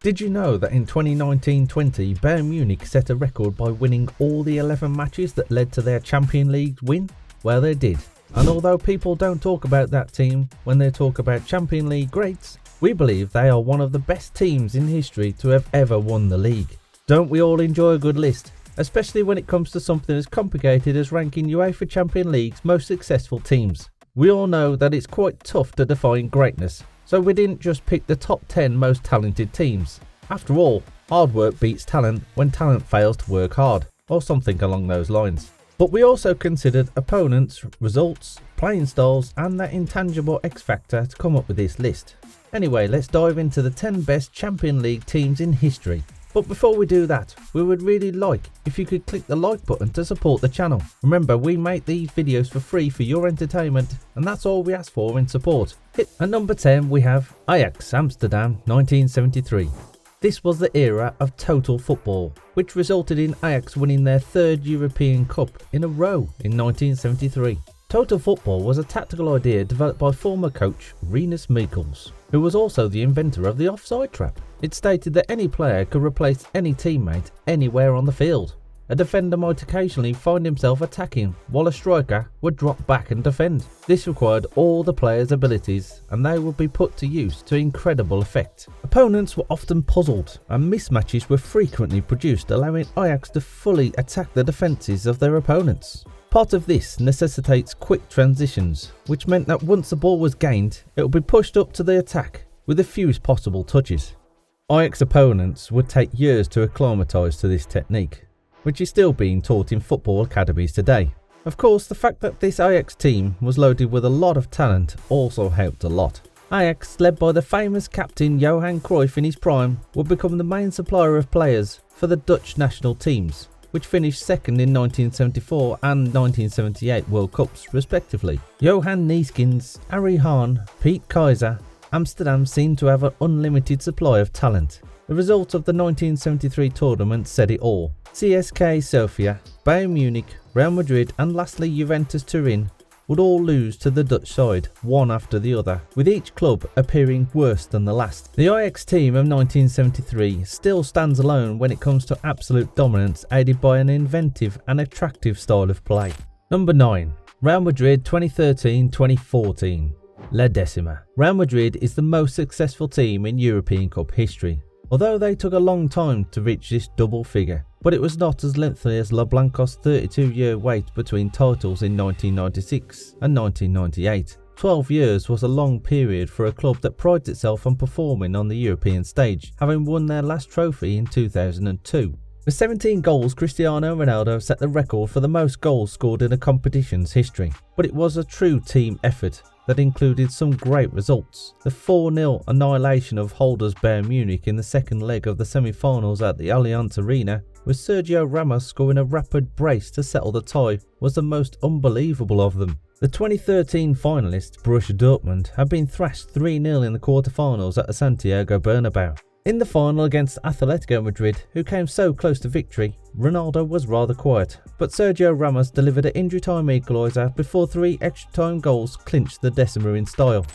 Did you know that in 2019-20 Bayern Munich set a record by winning all the 11 matches that led to their Champions League win? Well, they did. And although people don't talk about that team when they talk about Champions League greats, we believe they are one of the best teams in history to have ever won the league. Don't we all enjoy a good list? Especially when it comes to something as complicated as ranking UEFA Champions League's most successful teams. We all know that it's quite tough to define greatness, so we didn't just pick the top 10 most talented teams. After all, hard work beats talent when talent fails to work hard, or something along those lines. But we also considered opponents, results, playing styles and that intangible X factor to come up with this list. Anyway, let's dive into the 10 best Champions League teams in history. But before we do that, we would really like if you could click the like button to support the channel. Remember, we make these videos for free for your entertainment, and that's all we ask for in support. At number 10 we have Ajax Amsterdam 1973. This was the era of total football, which resulted in Ajax winning their third European Cup in a row in 1973. Total football was a tactical idea developed by former coach Rinus Michels, who was also the inventor of the offside trap. It stated that any player could replace any teammate anywhere on the field. A defender might occasionally find himself attacking, while a striker would drop back and defend. This required all the players' abilities, and they would be put to use to incredible effect. Opponents were often puzzled, and mismatches were frequently produced, allowing Ajax to fully attack the defences of their opponents. Part of this necessitates quick transitions, which meant that once the ball was gained, it would be pushed up to the attack with the fewest possible touches. Ajax opponents would take years to acclimatise to this technique, which is still being taught in football academies today. Of course, the fact that this Ajax team was loaded with a lot of talent also helped a lot. Ajax, led by the famous captain Johan Cruyff in his prime, would become the main supplier of players for the Dutch national teams, which finished second in 1974 and 1978 World Cups respectively. Johan Neeskens, Harry Hahn, Piet Keizer, Amsterdam seemed to have an unlimited supply of talent. The result of the 1973 tournament said it all. CSKA Sofia, Bayern Munich, Real Madrid and lastly Juventus Turin would all lose to the Dutch side, one after the other, with each club appearing worse than the last. The Ajax team of 1973 still stands alone when it comes to absolute dominance, aided by an inventive and attractive style of play. Number 9. Real Madrid 2013-2014. La Decima. Real Madrid is the most successful team in European Cup history, although they took a long time to reach this double figure. But it was not as lengthy as La Blancos' 32-year wait between titles in 1996 and 1998. 12 years was a long period for a club that prides itself on performing on the European stage, having won their last trophy in 2002. With 17 goals, Cristiano Ronaldo set the record for the most goals scored in a competition's history. But it was a true team effort that included some great results. The 4-0 annihilation of holders Bayern Munich in the second leg of the semi-finals at the Allianz Arena, with Sergio Ramos scoring a rapid brace to settle the tie, was the most unbelievable of them. The 2013 finalists Borussia Dortmund had been thrashed 3-0 in the quarter-finals at the Santiago Bernabeu. In the final against Atletico Madrid, who came so close to victory, Ronaldo was rather quiet, but Sergio Ramos delivered an injury-time equaliser before 3 extra-time goals clinched the Decima in style.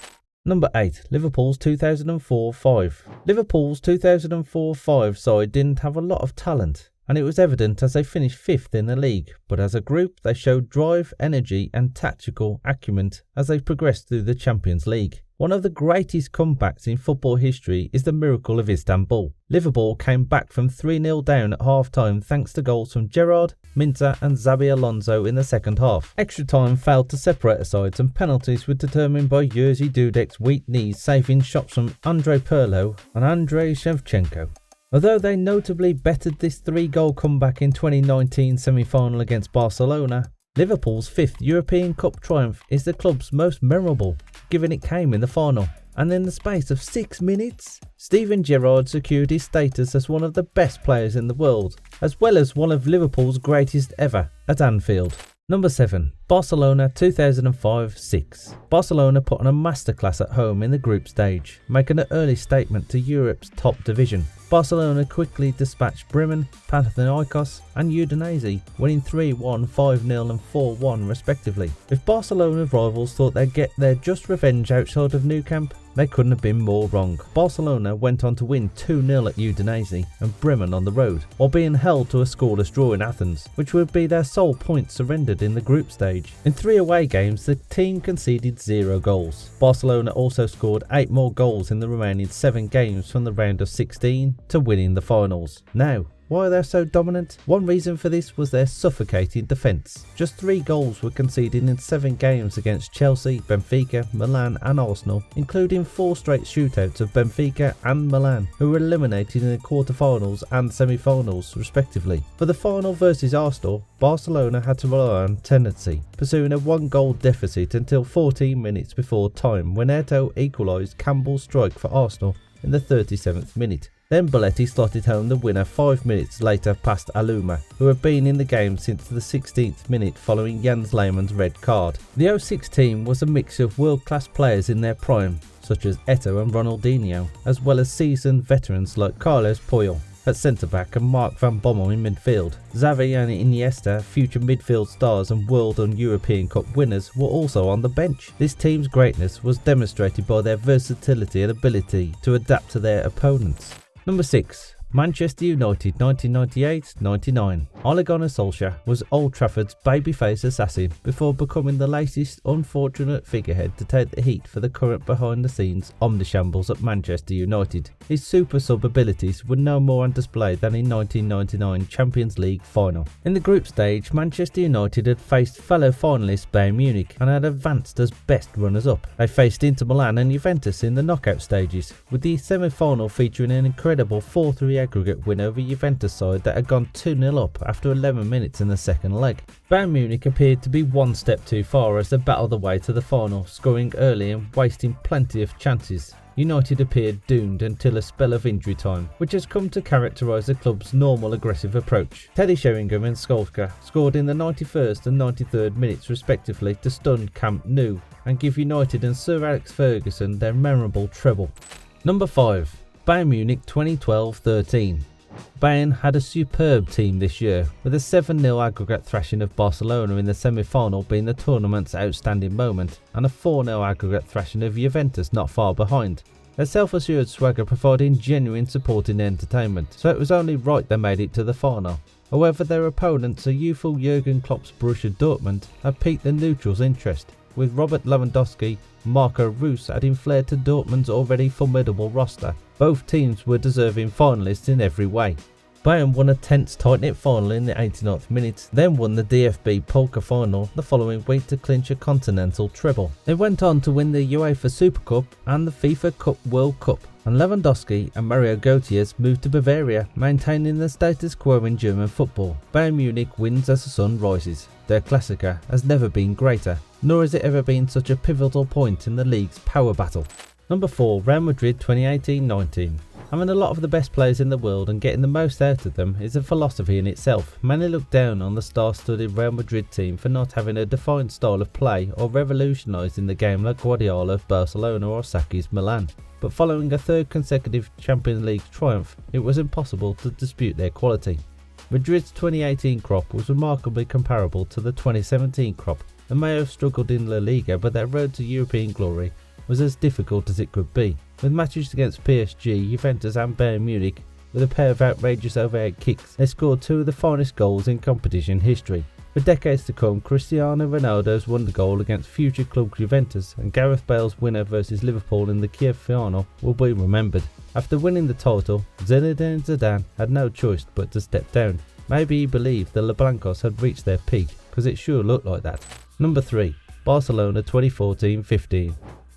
Number 8. Liverpool's 2004-05. Liverpool's 2004-05 side didn't have a lot of talent, and it was evident as they finished 5th in the league, but as a group they showed drive, energy and tactical acumen as they progressed through the Champions League. One of the greatest comebacks in football history is the miracle of Istanbul. Liverpool came back from 3-0 down at half-time thanks to goals from Gerrard, Minter and Xabi Alonso in the second half. Extra time failed to separate the sides and penalties were determined by Jerzy Dudek's weak knees saving shots from Andrei Pirlo and Andrei Shevchenko. Although they notably bettered this 3-goal comeback in 2019 semi-final against Barcelona, Liverpool's 5th European Cup triumph is the club's most memorable, given it came in the final. And in the space of 6 minutes, Steven Gerrard secured his status as one of the best players in the world, as well as one of Liverpool's greatest ever at Anfield. Number 7. Barcelona 2005-06. Barcelona put on a masterclass at home in the group stage, making an early statement to Europe's top division. Barcelona quickly dispatched Bremen, Panathinaikos and Udinese, winning 3-1, 5-0 and 4-1 respectively. If Barcelona's rivals thought they'd get their just revenge outside of Nou Camp, They couldn't have been more wrong. Barcelona went on to win 2-0 at Udinese and Bremen on the road, while being held to a scoreless draw in Athens, which would be their sole point surrendered in the group stage. In 3 away games, the team conceded 0 goals. Barcelona also scored 8 more goals in the remaining 7 games from the round of 16 to winning the finals. Now, why are they so dominant? One reason for this was their suffocating defence. Just 3 goals were conceded in 7 games against Chelsea, Benfica, Milan and Arsenal, including 4 straight shootouts of Benfica and Milan, who were eliminated in the quarter-finals and semi-finals respectively. For the final versus Arsenal, Barcelona had to rely on tenacity, pursuing a 1-goal deficit until 14 minutes before time when Eto'o equalised Campbell's strike for Arsenal in the 37th minute. Then Belletti slotted home the winner 5 minutes later past Aluma, who had been in the game since the 16th minute following Jens Lehmann's red card. The 06 team was a mix of world-class players in their prime, such as Eto'o and Ronaldinho, as well as seasoned veterans like Carlos Puyol at centre-back and Mark van Bommel in midfield. Xavi and Iniesta, future midfield stars and World and European Cup winners, were also on the bench. This team's greatness was demonstrated by their versatility and ability to adapt to their opponents. Number 6. Manchester United 1998-99. Ole Gunnar Solskjaer was Old Trafford's babyface assassin before becoming the latest unfortunate figurehead to take the heat for the current behind-the-scenes omnishambles at Manchester United. His super sub abilities were no more on display than in 1999 Champions League final. In the group stage, Manchester United had faced fellow finalists Bayern Munich and had advanced as best runners-up. They faced Inter Milan and Juventus in the knockout stages, with the semi-final featuring an incredible 4-3 aggregate win over Juventus side that had gone 2-0 up after 11 minutes in the second leg. Bayern Munich appeared to be one step too far as they battled their way to the final, scoring early and wasting plenty of chances. United appeared doomed until a spell of injury time, which has come to characterise the club's normal aggressive approach. Teddy Sheringham and Solskjaer scored in the 91st and 93rd minutes respectively to stun Camp Nou and give United and Sir Alex Ferguson their memorable treble. Number 5. Bayern Munich 2012-13. Bayern had a superb team this year, with a 7-0 aggregate thrashing of Barcelona in the semi-final being the tournament's outstanding moment, and a 4-0 aggregate thrashing of Juventus not far behind. Their self-assured swagger providing genuine supporting entertainment, so it was only right they made it to the final. However, their opponents, a youthful Jurgen Klopp's Borussia Dortmund, had piqued the neutrals' interest, with Robert Lewandowski and Marco Reus adding flair to Dortmund's already formidable roster. Both teams were deserving finalists in every way. Bayern won a tense tight-knit final in the 89th minute, then won the DFB Polka final the following week to clinch a continental treble. They went on to win the UEFA Super Cup and the FIFA Cup World Cup, and Lewandowski and Mario Götze moved to Bavaria, maintaining the status quo in German football. Bayern Munich wins as the sun rises. Their Klassiker has never been greater, nor has it ever been such a pivotal point in the league's power battle. Number 4. Real Madrid 2018-19. Having a lot of the best players in the world and getting the most out of them is a philosophy in itself. Many look down on the star-studded Real Madrid team for not having a defined style of play or revolutionising the game like Guardiola of Barcelona or Saki's Milan. But following a 3rd consecutive Champions League triumph, it was impossible to dispute their quality. Madrid's 2018 crop was remarkably comparable to the 2017 crop and may have struggled in La Liga, but their road to European glory was as difficult as it could be, with matches against PSG, Juventus and Bayern Munich. With a pair of outrageous overhead kicks, they scored 2 of the finest goals in competition history. For decades to come, Cristiano Ronaldo's wonder goal against future club Juventus and Gareth Bale's winner versus Liverpool in the Kiev final will be remembered. After winning the title, Zinedine Zidane had no choice but to step down. Maybe he believed the LeBlancos had reached their peak, because it sure looked like that. Number 3. Barcelona 2014-15.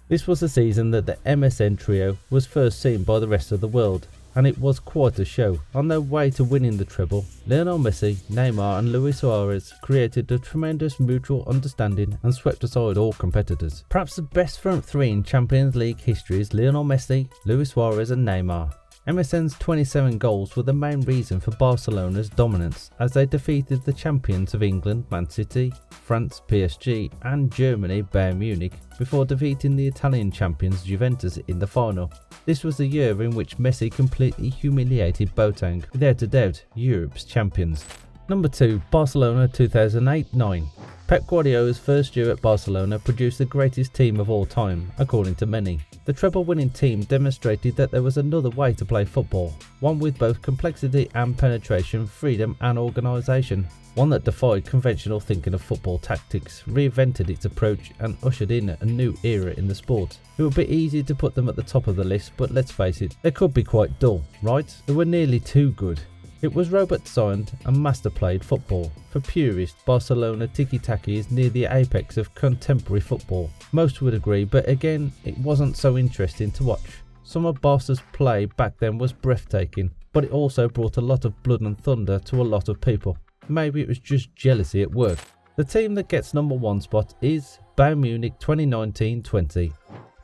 This was the season that the MSN trio was first seen by the rest of the world, and it was quite a show. On their way to winning the treble, Lionel Messi, Neymar and Luis Suarez created a tremendous mutual understanding and swept aside all competitors. Perhaps the best front 3 in Champions League history is Lionel Messi, Luis Suarez and Neymar. MSN's 27 goals were the main reason for Barcelona's dominance, as they defeated the champions of England, Man City, France, PSG and Germany, Bayern Munich, before defeating the Italian champions Juventus in the final. This was the year in which Messi completely humiliated Boateng, without a doubt Europe's champions. Number 2. Barcelona 2008-9. Pep Guardiola's first year at Barcelona produced the greatest team of all time, according to many. The treble-winning team demonstrated that there was another way to play football, one with both complexity and penetration, freedom and organisation, one that defied conventional thinking of football tactics, reinvented its approach and ushered in a new era in the sport. It would be easy to put them at the top of the list, but let's face it, they could be quite dull, right? They were nearly too good. It was robot-designed and master-played football. For purists, Barcelona tiki-taka is near the apex of contemporary football. Most would agree, but again, it wasn't so interesting to watch. Some of Barca's play back then was breathtaking, but it also brought a lot of blood and thunder to a lot of people. Maybe it was just jealousy at work. The team that gets number 1 spot is Bayern Munich 2019-20.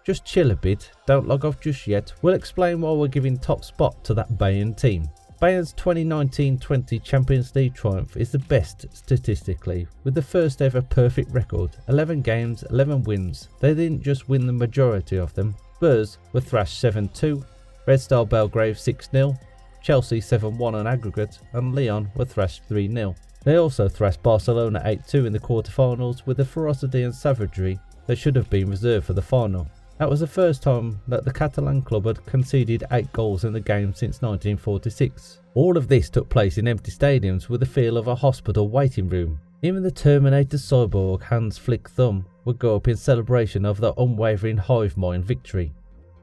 Just chill a bit, don't log off just yet. We'll explain why we're giving top spot to that Bayern team. Bayern's 2019-20 Champions League triumph is the best statistically, with the first ever perfect record, 11 games, 11 wins. They didn't just win the majority of them. Spurs were thrashed 7-2, Red Star Belgrade 6-0, Chelsea 7-1 on aggregate, and Lyon were thrashed 3-0. They also thrashed Barcelona 8-2 in the quarterfinals with a ferocity and savagery that should have been reserved for the final. That was the first time that the Catalan club had conceded 8 goals in the game since 1946. All of this took place in empty stadiums with the feel of a hospital waiting room. Even the Terminator cyborg Hans Flick Thumb would go up in celebration of their unwavering hive mind victory.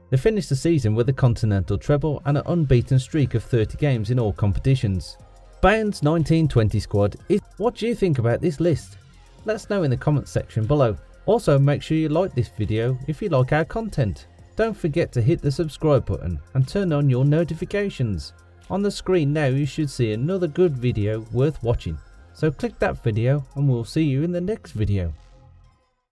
They finished the season with a continental treble and an unbeaten streak of 30 games in all competitions. Bayern's 1920 squad is... What do you think about this list? Let us know in the comments section below. Also, make sure you like this video if you like our content. Don't forget to hit the subscribe button and turn on your notifications. On the screen now you should see another good video worth watching. So click that video and we'll see you in the next video.